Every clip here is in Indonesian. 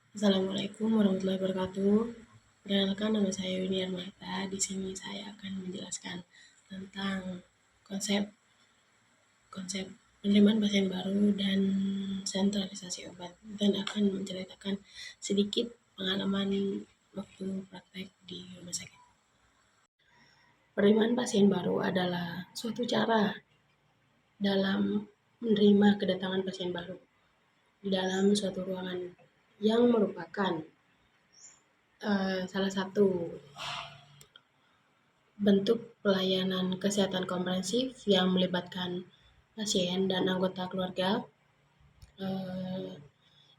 Assalamualaikum warahmatullahi wabarakatuh. Perkenalkan, nama saya Winiar Marta. Di sini saya akan menjelaskan tentang konsep konsep penerimaan pasien baru dan sentralisasi obat, dan akan menceritakan sedikit pengalaman waktu praktek di rumah sakit. Penerimaan pasien baru adalah suatu cara dalam menerima kedatangan pasien baru di dalam suatu ruangan yang merupakan salah satu bentuk pelayanan kesehatan komprehensif yang melibatkan pasien dan anggota keluarga,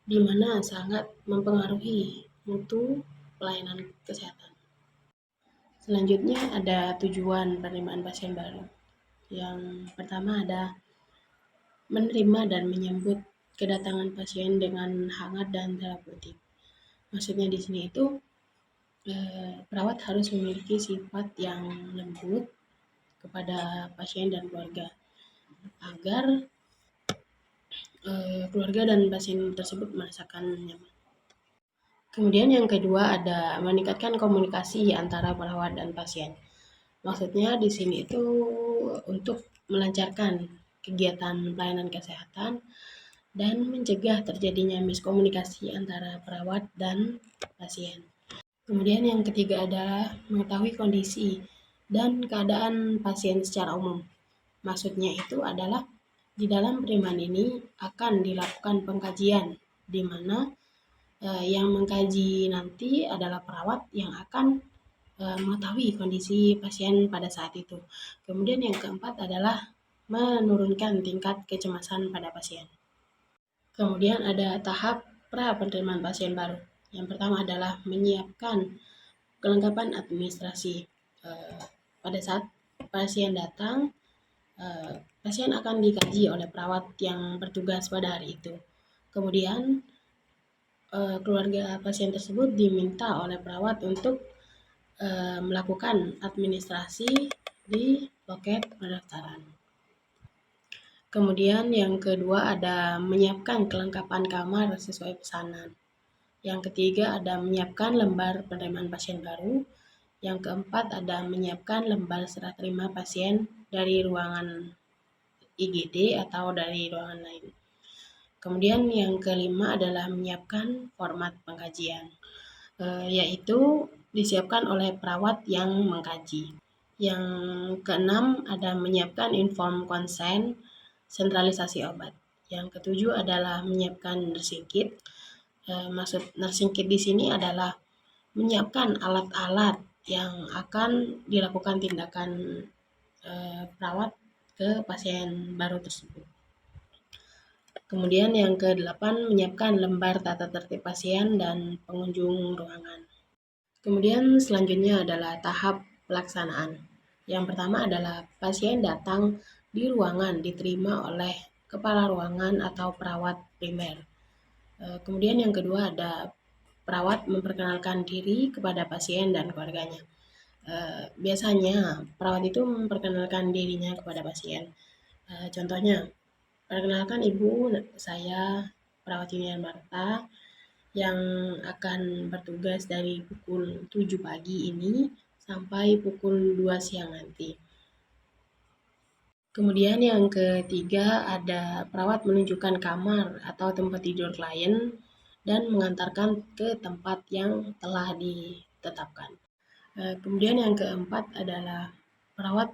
di mana sangat mempengaruhi mutu pelayanan kesehatan. Selanjutnya ada tujuan penerimaan pasien baru. Yang pertama ada menerima dan menyambut kedatangan pasien dengan hangat dan terapeutik. Maksudnya di sini itu perawat harus memiliki sifat yang lembut kepada pasien dan keluarga agar keluarga dan pasien tersebut merasakan nyaman. Kemudian yang kedua ada meningkatkan komunikasi antara perawat dan pasien. Maksudnya di sini itu untuk melancarkan kegiatan pelayanan kesehatan dan mencegah terjadinya miskomunikasi antara perawat dan pasien. Kemudian yang ketiga adalah mengetahui kondisi dan keadaan pasien secara umum. Maksudnya itu adalah di dalam penerimaan ini akan dilakukan pengkajian, di mana yang mengkaji nanti adalah perawat yang akan mengetahui kondisi pasien pada saat itu. Kemudian yang keempat adalah menurunkan tingkat kecemasan pada pasien. Kemudian ada tahap pra penerimaan pasien baru. Yang pertama adalah menyiapkan kelengkapan administrasi. Pada saat pasien datang, pasien akan dikaji oleh perawat yang bertugas pada hari itu. Kemudian keluarga pasien tersebut diminta oleh perawat untuk melakukan administrasi di loket pendaftaran. Kemudian yang kedua ada menyiapkan kelengkapan kamar sesuai pesanan. Yang ketiga ada menyiapkan lembar penerimaan pasien baru. Yang keempat ada menyiapkan lembar serah terima pasien dari ruangan IGD atau dari ruangan lain. Kemudian yang kelima adalah menyiapkan format pengkajian, yaitu disiapkan oleh perawat yang mengkaji. Yang keenam ada menyiapkan inform konsen sentralisasi obat. Yang ketujuh adalah menyiapkan nursing kit. Maksud nursing kit di sini adalah menyiapkan alat-alat yang akan dilakukan tindakan perawat ke pasien baru tersebut. Kemudian yang ke-8 menyiapkan lembar tata tertib pasien dan pengunjung ruangan. Kemudian selanjutnya adalah tahap pelaksanaan. Yang pertama adalah pasien datang di ruangan diterima oleh kepala ruangan atau perawat primer. Kemudian yang kedua ada perawat memperkenalkan diri kepada pasien dan keluarganya. Biasanya perawat itu memperkenalkan dirinya kepada pasien. Contohnya, perkenalkan Ibu, saya perawat Winiar Marta yang akan bertugas dari pukul 7 pagi ini sampai pukul 2 siang nanti. Kemudian yang ketiga ada perawat menunjukkan kamar atau tempat tidur klien dan mengantarkan ke tempat yang telah ditetapkan. Kemudian yang keempat adalah perawat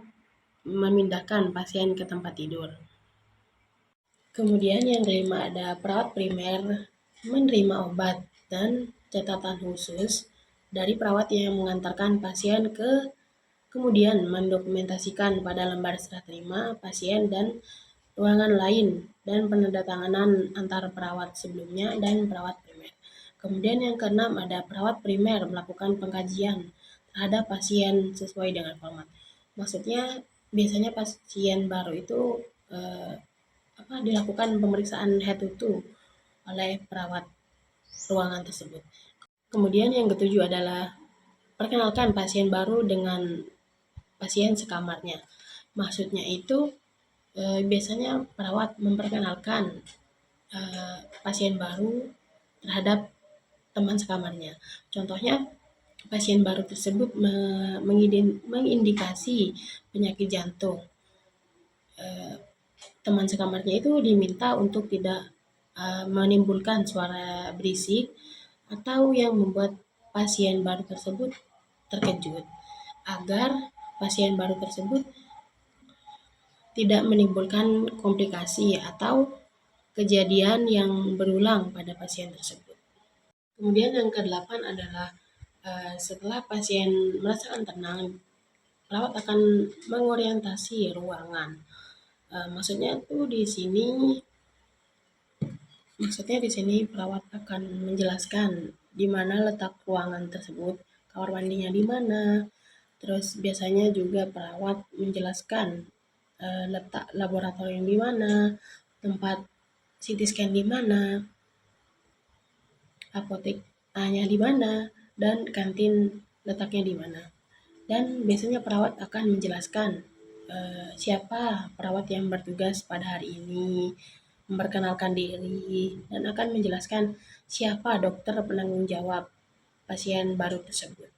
memindahkan pasien ke tempat tidur. Kemudian yang kelima ada perawat primer menerima obat dan catatan khusus dari perawat yang mengantarkan pasien kemudian mendokumentasikan pada lembar serah terima pasien dan ruangan lain dan penandatanganan antar perawat sebelumnya dan perawat primer. Kemudian yang keenam ada perawat primer melakukan pengkajian terhadap pasien sesuai dengan format. Maksudnya biasanya pasien baru itu dilakukan pemeriksaan head to toe oleh perawat ruangan tersebut. Kemudian yang ketujuh adalah perkenalkan pasien baru dengan pasien sekamarnya. Maksudnya itu biasanya perawat memperkenalkan pasien baru terhadap teman sekamarnya. Contohnya, pasien baru tersebut mengindikasi penyakit jantung. Teman sekamarnya itu diminta untuk tidak menimbulkan suara berisik atau yang membuat pasien baru tersebut terkejut, agar pasien baru tersebut tidak menimbulkan komplikasi atau kejadian yang berulang pada pasien tersebut. Kemudian yang kedelapan adalah setelah pasien merasakan tenang, perawat akan mengorientasi ruangan. Maksudnya di sini perawat akan menjelaskan di mana letak ruangan tersebut, kamar mandinya di mana. Terus biasanya juga perawat menjelaskan letak laboratorium di mana, tempat CT scan di mana, apotek A-nya di mana, dan kantin letaknya di mana. Dan biasanya perawat akan menjelaskan siapa perawat yang bertugas pada hari ini, memperkenalkan diri, dan akan menjelaskan siapa dokter penanggung jawab pasien baru tersebut.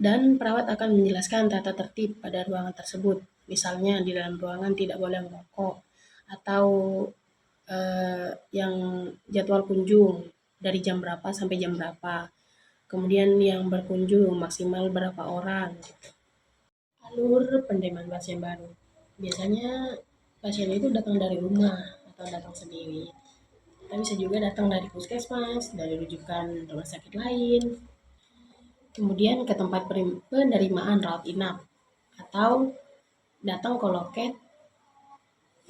Dan perawat akan menjelaskan tata tertib pada ruangan tersebut. Misalnya di dalam ruangan tidak boleh merokok, atau yang jadwal kunjung dari jam berapa sampai jam berapa. Kemudian yang berkunjung maksimal berapa orang. Alur penerimaan pasien baru. Biasanya pasien itu datang dari rumah atau datang sendiri. Kita bisa juga datang dari puskesmas, dari rujukan rumah sakit lain. Kemudian ke tempat penerimaan rawat inap, atau datang ke loket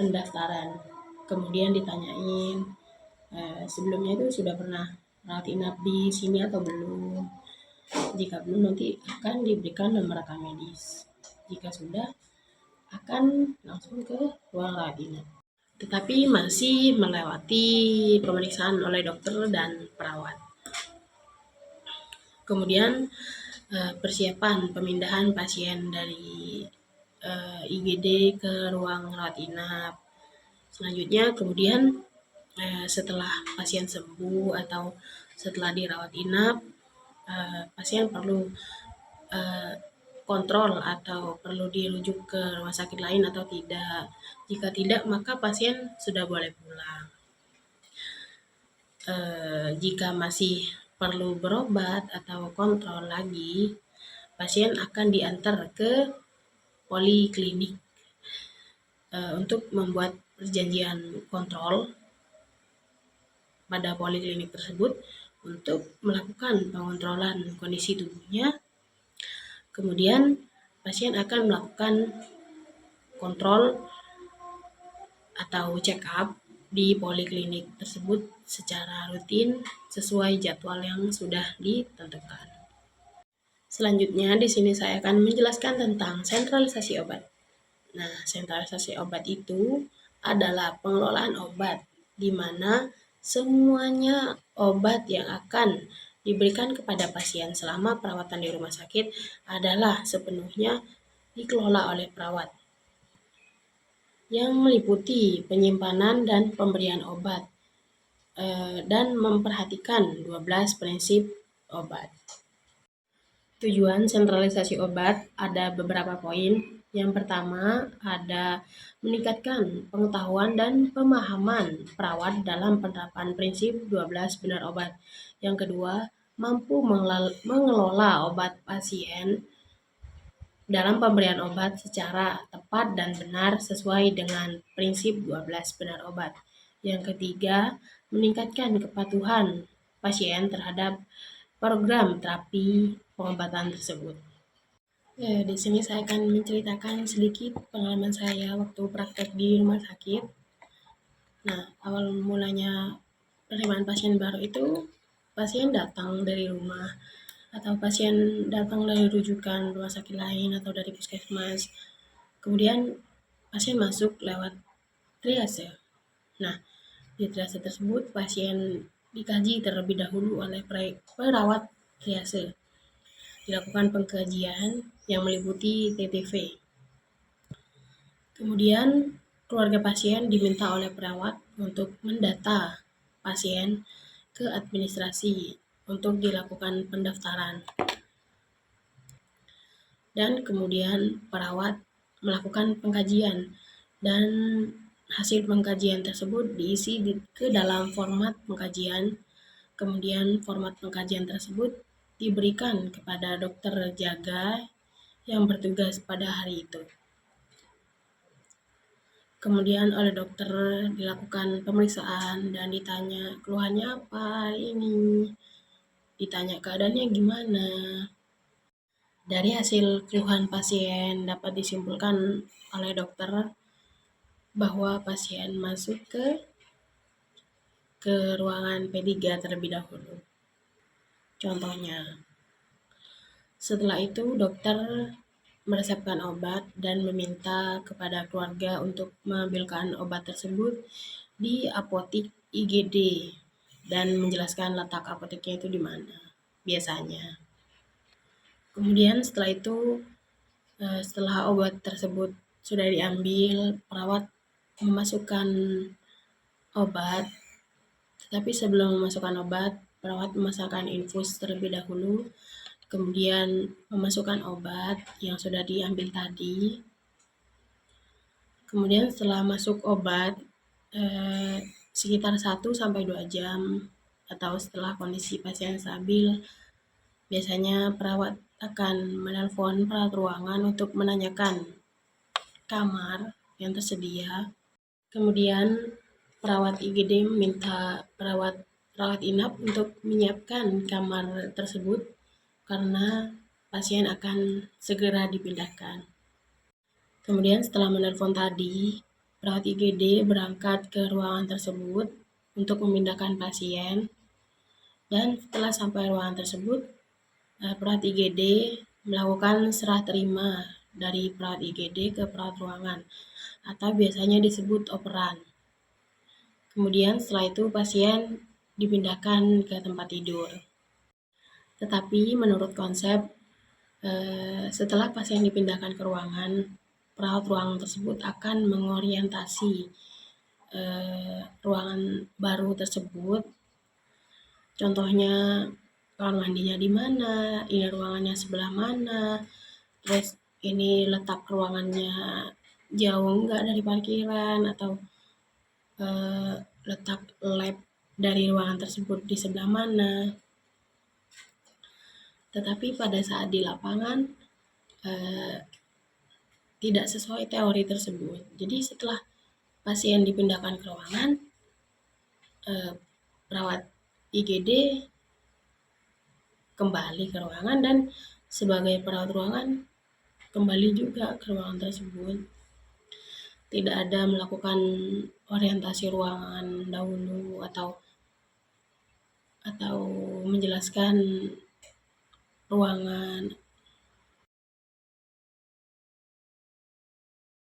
pendaftaran. Kemudian ditanyain sebelumnya itu sudah pernah rawat inap di sini atau belum. Jika belum, nanti akan diberikan nomor rekam medis. Jika sudah, akan langsung ke ruang rawat inap. Tetapi masih melewati pemeriksaan oleh dokter dan perawat. Kemudian persiapan pemindahan pasien dari IGD ke ruang rawat inap. Selanjutnya kemudian setelah pasien sembuh atau setelah dirawat inap, pasien perlu kontrol atau perlu dirujuk ke rumah sakit lain atau tidak. Jika tidak, maka pasien sudah boleh pulang. Jika masih perlu berobat atau kontrol lagi, pasien akan diantar ke poliklinik untuk membuat perjanjian kontrol pada poliklinik tersebut untuk melakukan pengontrolan kondisi tubuhnya. Kemudian pasien akan melakukan kontrol atau check up di poliklinik tersebut secara rutin sesuai jadwal yang sudah ditentukan. Selanjutnya di sini saya akan menjelaskan tentang sentralisasi obat. Nah, sentralisasi obat itu adalah pengelolaan obat di mana semuanya obat yang akan diberikan kepada pasien selama perawatan di rumah sakit adalah sepenuhnya dikelola oleh perawat, yang meliputi penyimpanan dan pemberian obat dan memperhatikan 12 prinsip obat. Tujuan sentralisasi obat ada beberapa poin. Yang pertama ada meningkatkan pengetahuan dan pemahaman perawat dalam penerapan prinsip 12 benar obat. Yang kedua, mampu mengelola obat pasien dalam pemberian obat secara tepat dan benar sesuai dengan prinsip 12 benar obat. Yang ketiga, meningkatkan kepatuhan pasien terhadap program terapi pengobatan tersebut. Di sini saya akan menceritakan sedikit pengalaman saya waktu praktek di rumah sakit. Nah, awal mulanya penerimaan pasien baru itu, pasien datang dari rumah atau pasien datang dari rujukan rumah sakit lain atau dari puskesmas. Kemudian pasien masuk lewat triase. Nah, di triase tersebut pasien dikaji terlebih dahulu oleh perawat triase. Dilakukan pengkajian yang meliputi TTV. Kemudian keluarga pasien diminta oleh perawat untuk mendata pasien ke administrasi untuk dilakukan pendaftaran. Dan kemudian perawat melakukan pengkajian dan hasil pengkajian tersebut diisi ke dalam format pengkajian. Kemudian format pengkajian tersebut diberikan kepada dokter jaga yang bertugas pada hari itu. Kemudian oleh dokter dilakukan pemeriksaan dan ditanya keluhannya apa hari ini, ditanya keadaannya gimana. Dari hasil keluhan pasien dapat disimpulkan oleh dokter bahwa pasien masuk ke ruangan P3 terlebih dahulu. Contohnya, setelah itu dokter meresepkan obat dan meminta kepada keluarga untuk mengambilkan obat tersebut di apotik IGD dan menjelaskan letak apoteknya itu di mana biasanya. Kemudian setelah itu, setelah obat tersebut sudah diambil, perawat memasukkan obat. Tetapi sebelum memasukkan obat, perawat memasakkan infus terlebih dahulu, kemudian memasukkan obat yang sudah diambil tadi. Kemudian setelah masuk obat, sekitar 1-2 jam atau setelah kondisi pasien stabil, biasanya perawat akan menelpon perawat ruangan untuk menanyakan kamar yang tersedia. Kemudian perawat IGD meminta rawat inap untuk menyiapkan kamar tersebut karena pasien akan segera dipindahkan. Kemudian setelah menelpon tadi, perawat IGD berangkat ke ruangan tersebut untuk memindahkan pasien. Dan setelah sampai ruangan tersebut, perawat IGD melakukan serah terima dari perawat IGD ke perawat ruangan atau biasanya disebut operan. Kemudian setelah itu pasien dipindahkan ke tempat tidur. Tetapi menurut konsep, setelah pasien dipindahkan ke ruangan, perawat ruangan tersebut akan mengorientasi ruangan baru tersebut. Contohnya kamar mandinya di mana, ini ruangannya sebelah mana, terus ini letak ruangannya jauh enggak dari parkiran, atau letak lab dari ruangan tersebut di sebelah mana. Tetapi pada saat di lapangan tidak sesuai teori tersebut. Jadi setelah pasien dipindahkan ke ruangan, perawat IGD kembali ke ruangan dan sebagai perawat ruangan kembali juga ke ruangan tersebut. Tidak ada melakukan orientasi ruangan dahulu atau menjelaskan ruangan